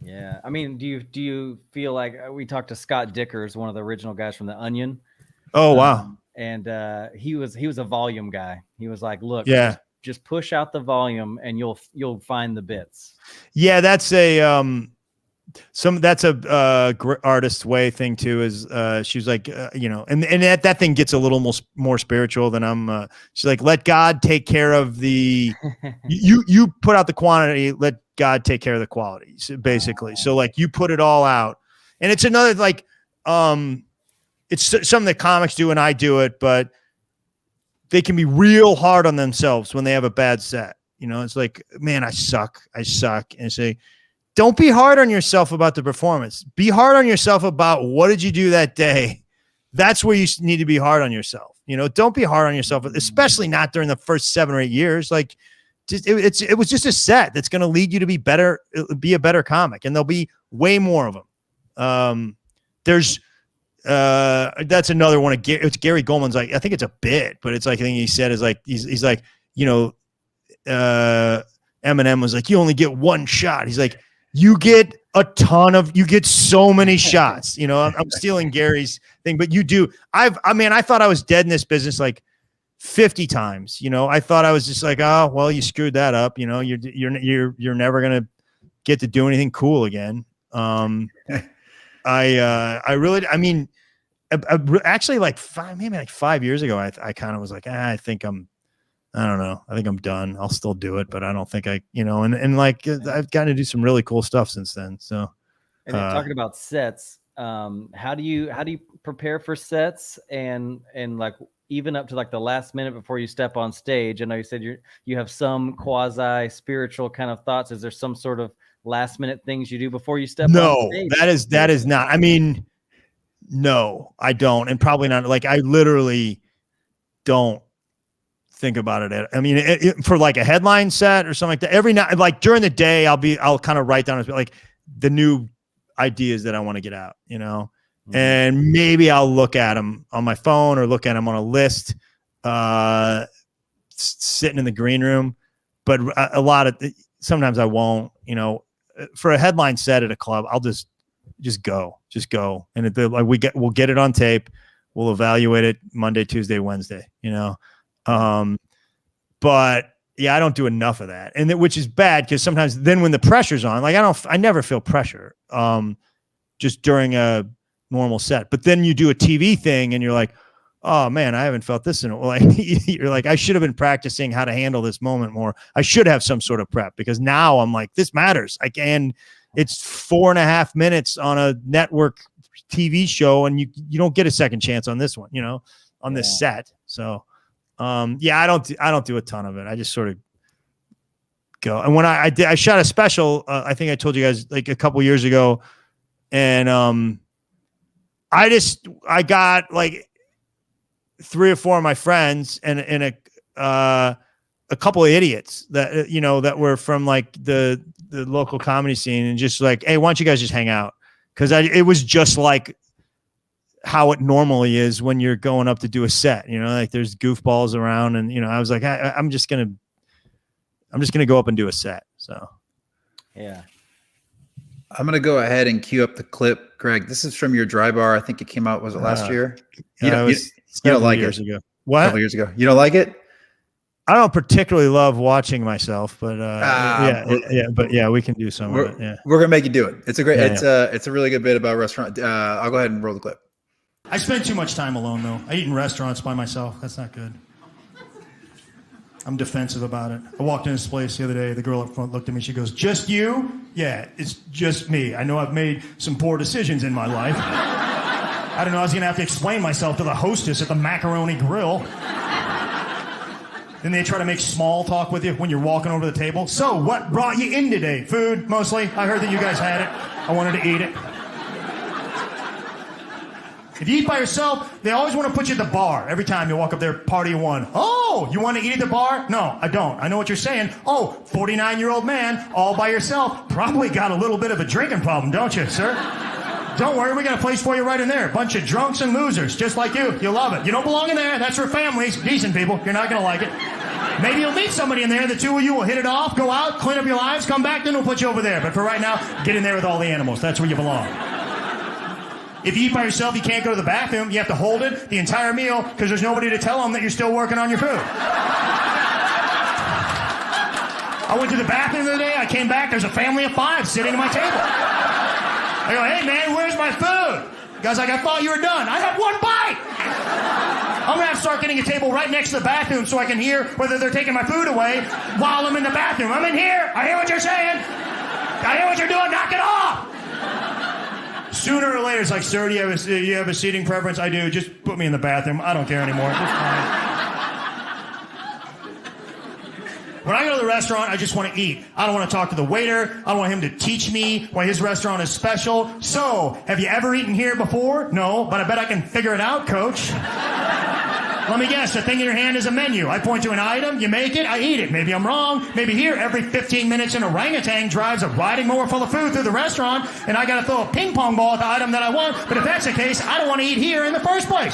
Yeah. I mean, do you feel like we talked to Scott Dickers, one of the original guys from The Onion? Oh, wow. And he was a volume guy. He was like, look, yeah, just push out the volume and you'll find the bits. Yeah. That's that's a artist's way thing too, is she was like, and that thing gets a little more spiritual than she's like, let God take care of the, you put out the quantity, let God take care of the quality, basically. So like you put it all out, and it's another, like, it's something that comics do and I do it, but they can be real hard on themselves when they have a bad set. It's like, man, I suck. And say, don't be hard on yourself about the performance. Be hard on yourself about what did you do that day. That's where you need to be hard on yourself. Don't be hard on yourself, especially not during the first 7 or 8 years. Like, it was just a set that's going to lead you to be better, be a better comic, and there'll be way more of them. that's another one of it's Gary Goldman's. Like, I think it's a bit, but it's like, I think he said is like, he's like, Eminem was like, you only get one shot. He's like, you get so many shots. I'm stealing Gary's thing, but you do. I thought I was dead in this business like 50 times. I thought I was just like, oh, well, you screwed that up. You're never gonna get to do anything cool again. Actually, like 5 years ago, I kind of was like, I don't know. I think I'm done. I'll still do it, but I don't think and like I've gotten to do some really cool stuff since then. So, and talking about sets, how do you prepare for sets and like even up to like the last minute before you step on stage? I know you said you have some quasi spiritual kind of thoughts. Is there some sort of last minute things you do before you step on stage? No, that is not. I mean, no, I don't, and probably not. Like, I literally don't think about it. I mean, for like a headline set or something like that, every night, like during the day, I'll kind of write down like the new ideas that I want to get out, and maybe I'll look at them on my phone or look at them on a list, sitting in the green room. But sometimes I won't, for a headline set at a club, I'll just go, and we'll get it on tape. We'll evaluate it Monday, Tuesday, Wednesday, but yeah, I don't do enough of that, which is bad because sometimes then when the pressure's on, like I never feel pressure, just during a normal set. But then you do a TV thing and you're like, oh man, I haven't felt this in a while. You're like, I should have been practicing how to handle this moment more. I should have some sort of prep because now I'm like, this matters. It's 4.5 minutes on a network TV show, and you don't get a second chance on this one, on this set. So, I don't do a ton of it. I just sort of go. And when I shot a special, I think I told you guys like a couple years ago, and I got like 3 or 4 of my friends and a couple of idiots that that were from like the local comedy scene, and just like, hey, why don't you guys just hang out? Because it was just like how it normally is when you're going up to do a set, like there's goofballs around, and I was like, I'm just gonna go up and do a set. So yeah, I'm gonna go ahead and cue up the clip, Greg. This is from your dry bar. I think it came out, was it last year? You don't like years it? Ago. What? A couple years ago. You don't like it? I don't particularly love watching myself, but but we can do some of it. Yeah, we're gonna make you do it. It's a great. It's a really good bit about restaurant. I'll go ahead and roll the clip. I spend too much time alone, though. I eat in restaurants by myself. That's not good. I'm defensive about it. I walked in this place the other day. The girl up front looked at me. She goes, "Just you?" Yeah, it's just me. I know I've made some poor decisions in my life. I don't know. I was going to have to explain myself to the hostess at the Macaroni Grill. Then they try to make small talk with you when you're walking over the table. So, what brought you in today? Food, mostly. I heard that you guys had it. I wanted to eat it. If you eat by yourself, they always want to put you at the bar. Every time you walk up there, party one. Oh, you want to eat at the bar? No, I don't. I know what you're saying. Oh, 49-year-old man, all by yourself. Probably got a little bit of a drinking problem, don't you, sir? Don't worry, we got a place for you right in there. Bunch of drunks and losers, just like you. You'll love it. You don't belong in there. That's for families. Decent people. You're not going to like it. Maybe you'll meet somebody in there. The two of you will hit it off, go out, clean up your lives, come back, then we'll put you over there. But for right now, get in there with all the animals. That's where you belong. If you eat by yourself, you can't go to the bathroom. You have to hold it the entire meal because there's nobody to tell them that you're still working on your food. I went to the bathroom the other day. I came back. There's a family of 5 sitting at my table. I go, hey, man, where's my food? The guy's like, I thought you were done. I had 1 bite. I'm going to have to start getting a table right next to the bathroom so I can hear whether they're taking my food away while I'm in the bathroom. I'm in here. I hear what you're saying. I hear what you're doing. Knock it off. Sooner or later, it's like, sir, do you have a seating preference? I do. Just put me in the bathroom. I don't care anymore. It's fine. When I go to the restaurant, I just want to eat. I don't want to talk to the waiter. I don't want him to teach me why his restaurant is special. So, have you ever eaten here before? No, but I bet I can figure it out, coach. Let me guess, the thing in your hand is a menu. I point to an item, you make it, I eat it. Maybe I'm wrong. Maybe here, every 15 minutes, an orangutan drives a riding mower full of food through the restaurant, and I got to throw a ping pong ball at the item that I want. But if that's the case, I don't want to eat here in the first place.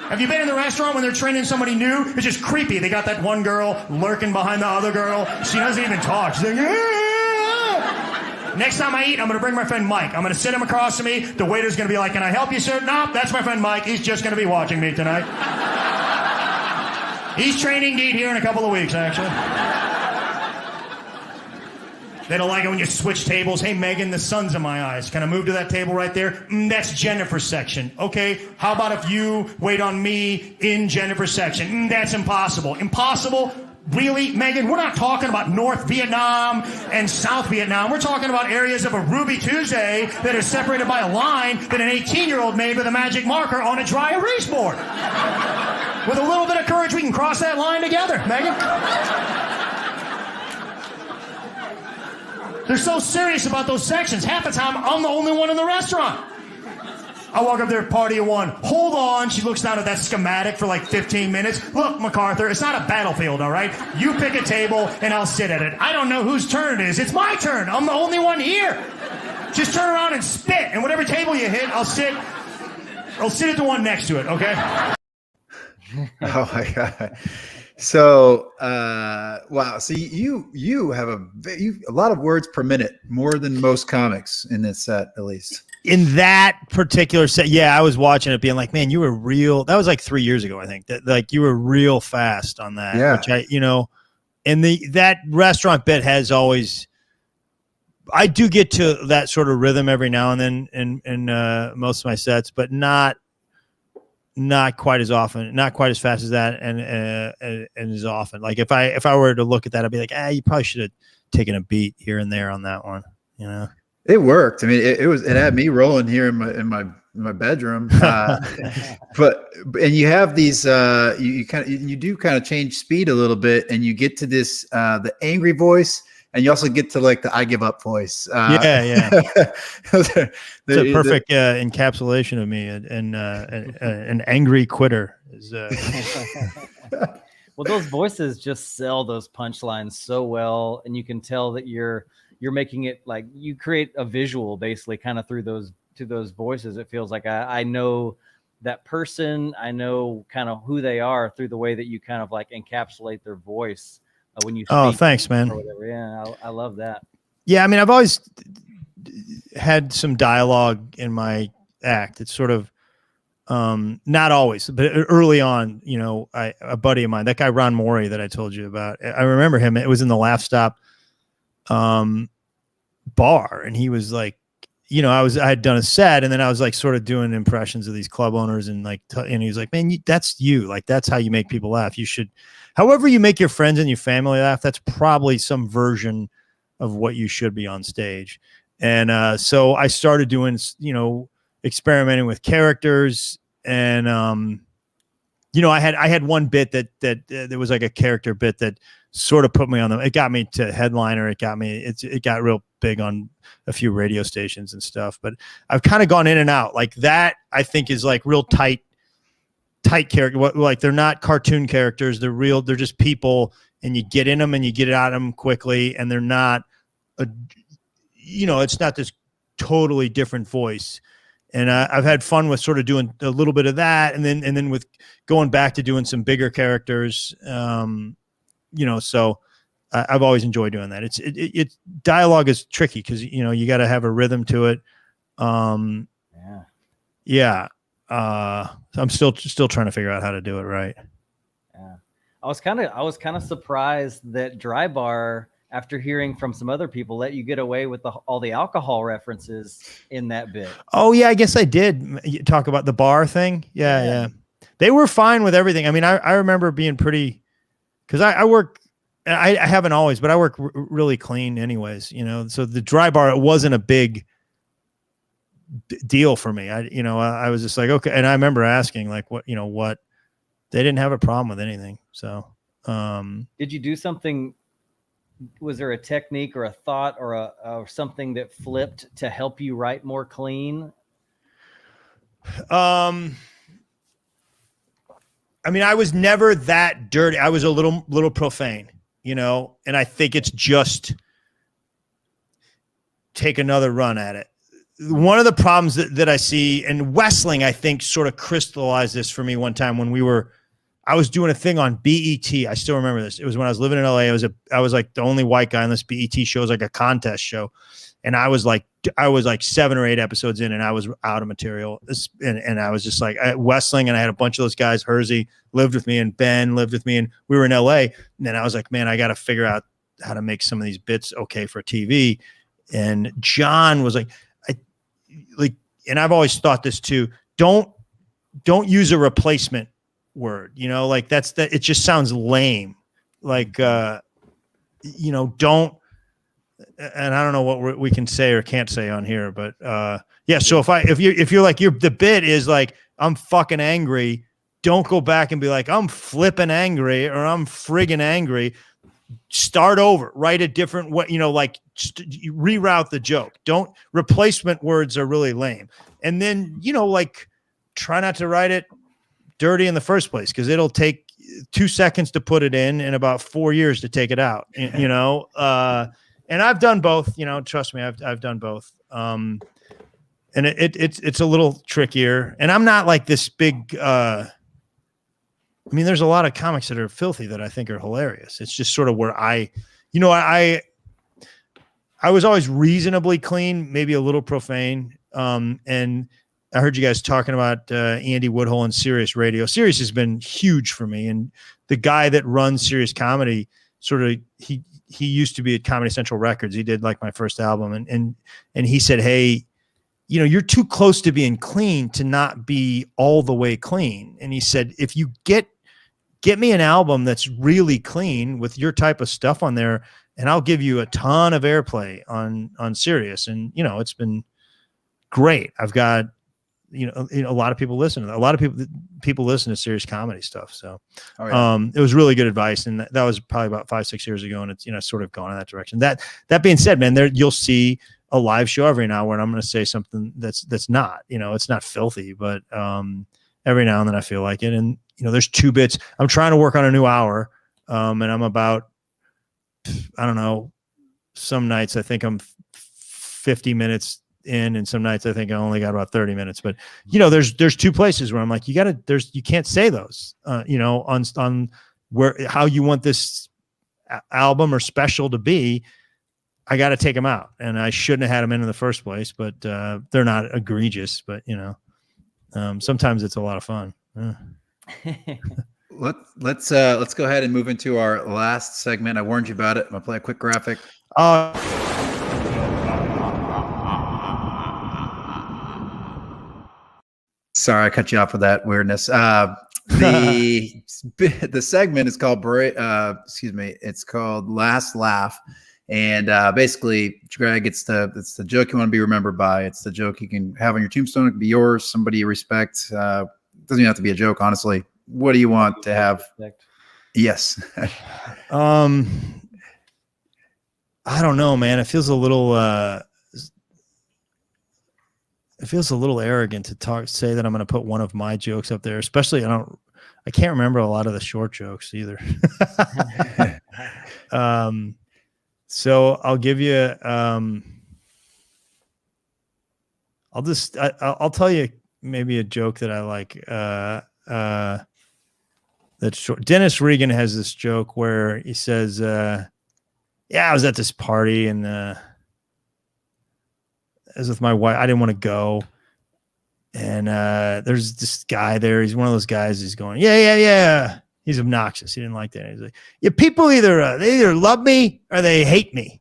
Have you been in the restaurant when they're training somebody new? It's just creepy. They got that one girl lurking behind the other girl. She doesn't even talk. She's like, next time I eat, I'm going to bring my friend Mike. I'm going to sit him across to me. The waiter's going to be like, can I help you, sir? No, that's my friend Mike. He's just going to be watching me tonight. He's training to eat here in a couple of weeks, actually. They don't like it when you switch tables. Hey, Megan, the sun's in my eyes. Can I move to that table right there? That's Jennifer's section. Okay, how about if you wait on me in Jennifer's section? That's impossible. Impossible? Really, Megan? We're not talking about North Vietnam and South Vietnam. We're talking about areas of a Ruby Tuesday that are separated by a line that an 18-year-old made with a magic marker on a dry erase board. With a little bit of courage, we can cross that line together, Megan. They're so serious about those sections. Half the time, I'm the only one in the restaurant. I walk up there, party of one. Hold on. She looks down at that schematic for like 15 minutes. Look, MacArthur, it's not a battlefield, all right? You pick a table, and I'll sit at it. I don't know whose turn it is. It's my turn. I'm the only one here. Just turn around and spit, and whatever table you hit, I'll sit at the one next to it, okay? Oh, my God. So, wow. So you have a lot of words per minute, more than most comics in this set, at least. In that particular set, yeah, I was watching it being like, man, you were real. That was like 3 years ago, I think. That like you were real fast on that. Yeah. Which and that restaurant bit has always. I do get to that sort of rhythm every now and then in most of my sets, but not quite as often, not quite as fast as that, and as often. Like if I were to look at that, I'd be like, you probably should have taken a beat here and there on that one. It worked. I mean, it had me rolling here in my bedroom. But you have these you do kind of change speed a little bit, and you get to this the angry voice, and you also get to like the I give up voice. Yeah. It's a perfect encapsulation of me, and an angry quitter is. Well, those voices just sell those punchlines so well, and you can tell that you're making it like you create a visual basically kind of through those voices. It feels like I know that person. I know kind of who they are through the way that you kind of like encapsulate their voice when you speak. Oh, thanks, man. Or whatever. Yeah, I love that. Yeah, I mean, I've always had some dialogue in my act. It's sort of not always, but early on, a buddy of mine, that guy Ron Morey that I told you about, I remember him. It was in the Laugh Stop bar, and he was like, I had done a set, and then I was like sort of doing impressions of these club owners, and like, and he was like, man, that's you. Like, that's how you make people laugh. You should, however you make your friends and your family laugh, that's probably some version of what you should be on stage. And so I started doing, experimenting with characters, and I had one bit that there was like a character bit that sort of put me on it got me to headliner. It got real big on a few radio stations and stuff, but I've kind of gone in and out like that. I think is like real tight character. Like they're not cartoon characters. They're real. They're just people, and you get in them and you get out of them quickly. And they're not it's not this totally different voice. And I've had fun with sort of doing a little bit of that. And then with going back to doing some bigger characters, so I've always enjoyed doing that. It's dialogue is tricky because you got to have a rhythm to it. Yeah. I'm still trying to figure out how to do it right. Yeah, I was kind of surprised that Dry Bar, after hearing from some other people, let you get away with all the alcohol references in that bit. Oh yeah, I guess I did talk about the bar thing. Yeah. They were fine with everything. I mean, I remember being pretty, because I work. I haven't always, but I work really clean anyways, so the Dry Bar, it wasn't a big deal for me. I was just like, okay. And I remember asking like, what they didn't have a problem with anything. So, did you do something? Was there a technique or a thought or something that flipped to help you write more clean? I mean, I was never that dirty. I was a little profane, you know, and I think it's just take another run at it. One of the problems that I see, and Westling, I think, sort of crystallized this for me one time when I was doing a thing on BET. I still remember this. It was when I was living in LA. I was like the only white guy on this BET show. It was like a contest show. And I was like 7 or 8 episodes in, and I was out of material. And I was just like Westling, and I had a bunch of those guys. Hersey lived with me, and Ben lived with me, and we were in LA. And then I was like, man, I got to figure out how to make some of these bits okay for TV. And John was like, and I've always thought this too. Don't use a replacement word. You know, like it just sounds lame. Like you know, don't. And I don't know what we can say or can't say on here, but yeah. So if you're like the bit is like I'm fucking angry, don't go back and be like I'm flipping angry or I'm friggin' angry. Start over, write a different way. You know, like reroute the joke. Don't replacement words are really lame. And then like try not to write it dirty in the first place because it'll take 2 seconds to put it in and about 4 years to take it out. You know. And I've done both, trust me, I've done both. And it's a little trickier. And I'm not like this big, I mean, there's a lot of comics that are filthy that I think are hilarious. It's just sort of where I was always reasonably clean, maybe a little profane. And I heard you guys talking about Andy Woodhull on Sirius Radio. Sirius has been huge for me. And the guy that runs Sirius Comedy he used to be at Comedy Central Records. He did like my first album. And he said, hey, you're too close to being clean to not be all the way clean. And he said, if you get me an album that's really clean with your type of stuff on there, and I'll give you a ton of airplay on Sirius. And, it's been great. I've got, a lot of people listen to that. A lot of people listen to Sirius Comedy stuff. So it was really good advice. And that was probably about 5-6 years ago. And it's, sort of gone in that direction. That being said, man, you'll see a live show every now where I'm going to say something that's not, it's not filthy, but every now and then I feel like it. And, there's 2 bits. I'm trying to work on a new hour. And I'm about, I don't know, some nights I think I'm 50 minutes in, and some nights I think I only got about 30 minutes, but there's 2 places where I'm like, you can't say those, on where, how you want this album or special to be. I got to take them out, and I shouldn't have had them in the first place, but they're not egregious, but sometimes it's a lot of fun. Let's go ahead and move into our last segment. I warned you about it. I'm gonna play a quick graphic. Sorry, I cut you off with that weirdness. The segment is called it's called Last Laugh, and basically, Greg, it's the joke you want to be remembered by. It's the joke you can have on your tombstone. It can be yours, somebody you respect. Doesn't even have to be a joke, honestly. What do you want to have? Yes. I don't know, man. It feels a little. It feels a little arrogant to say that I'm going to put one of my jokes up there, especially I can't remember a lot of the short jokes either. So I'll give you, I'll tell you maybe a joke that I like. That's short. Dennis Regan has this joke where he says, yeah, I was at this party and, as with my wife, I didn't want to go. And there's this guy there. He's one of those guys. He's going, yeah. He's obnoxious. He didn't like that. He's like, yeah, people they either love me or they hate me,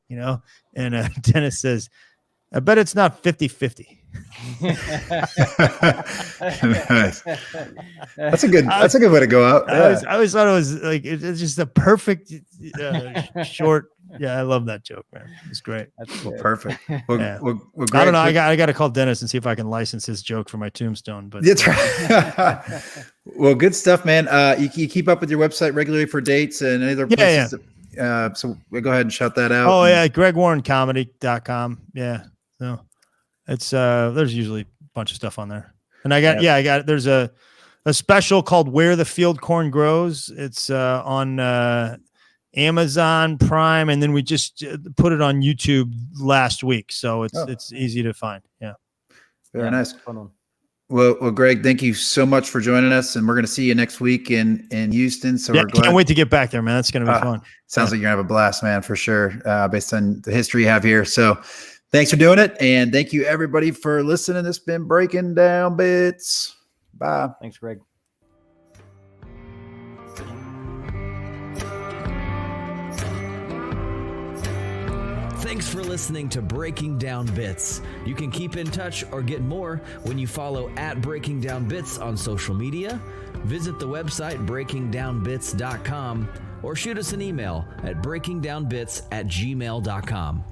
And Dennis says, I bet it's not 50-50. Nice. That's a good way to go out. Yeah. I always thought it was like it's just a perfect short. Yeah, I love that joke, man. It's great. That's perfect. Well, yeah. well, I don't know. I got to call Dennis and see if I can license his joke for my tombstone. But that's right. Well, good stuff, man. You keep up with your website regularly for dates and any other places. Yeah. So we'll go ahead and shout that out. Oh yeah, GregWarrenComedy.com. Yeah. So it's there's usually a bunch of stuff on there, and I got there's a a special called Where the Field Corn Grows. It's on Amazon Prime, and then we just put it on YouTube last week, so it's easy to find. Yeah, very nice. Fun one. Well, Greg, thank you so much for joining us, and we're going to see you next week in Houston. So we're glad. Can't wait to get back there, man. That's going to be fun. Sounds like you're going to have a blast, man, for sure, based on the history you have here. So thanks for doing it, and thank you, everybody, for listening. This has been Breaking Down Bits. Bye. Thanks, Greg. Thanks for listening to Breaking Down Bits. You can keep in touch or get more when you follow @Breaking Down Bits on social media, visit the website breakingdownbits.com, or shoot us an email at breakingdownbits@gmail.com.